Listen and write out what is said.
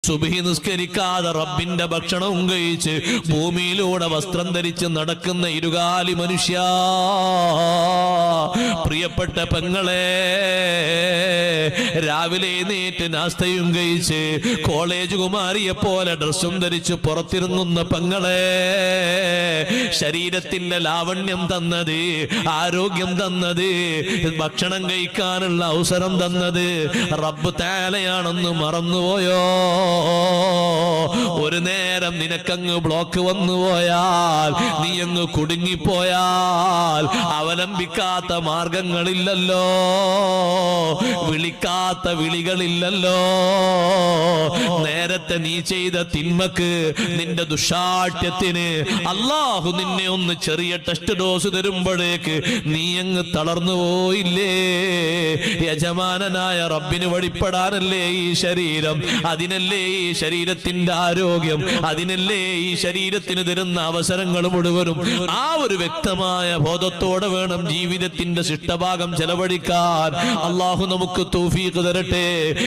സുബ്ഹി നിസ്കരിക്കാതെ റബ്ബിന്റെ ഭക്ഷണവും കഴിച്ച് ഭൂമിയിലൂടെ വസ്ത്രം ധരിച്ച് നടക്കുന്ന ഇരുകാലി മനുഷ്യ, പ്രിയപ്പെട്ട പെങ്ങളെ, രാവിലെ എഴുന്നേറ്റ് നാസ്തയും കഴിച്ച് കോളേജ് കുമാരിയെ പോലെ ഡ്രസ്സും ധരിച്ച് പുറത്തിറങ്ങുന്ന പെങ്ങളെ, ശരീരത്തിന്റെ ലാവണ്യം തന്നത്, ആരോഗ്യം തന്നത്, ഭക്ഷണം കഴിക്കാനുള്ള അവസരം തന്നത് റബ്ബ് തആലയാണെന്ന് മറന്നുപോയോ? ഒരു നേരം നിനക്കങ്ങ് ബ്ലോക്ക് വന്നു പോയാൽ, നീ അങ്ങ് കുടുങ്ങിപ്പോയാൽ അവലംബിക്കാത്ത മാർഗങ്ങളില്ലല്ലോ, വിളിക്കാത്ത വിളികളില്ലല്ലോ. നേരത്തെ നീ ചെയ്ത തിന്മക്ക്, നിന്റെ ദുശാഠ്യത്തിന് അല്ലാഹു നിന്നെ ഒന്ന് ചെറിയ ടെസ്റ്റ് ഡോസ് തരുമ്പോഴേക്ക് നീ അങ്ങ് തളർന്നു പോയില്ലേ? യജമാനനായ റബ്ബിന് വഴിപ്പെടാനല്ലേ ഈ ശരീരം, അതിനല്ലേ ഈ ശരീരത്തിന്റെ ആരോഗ്യം, അതിനല്ലേ ഈ ശരീരത്തിന് തരുന്ന അവസരങ്ങൾ മുഴുവനും. ആ ഒരു വ്യക്തമായ ബോധത്തോടെ വേണം ജീവിതത്തിന്റെ ശിഷ്ടഭാഗം ചെലവഴിക്കാൻ. അല്ലാഹു നമുക്ക് തൗഫീഖ് തരട്ടെ.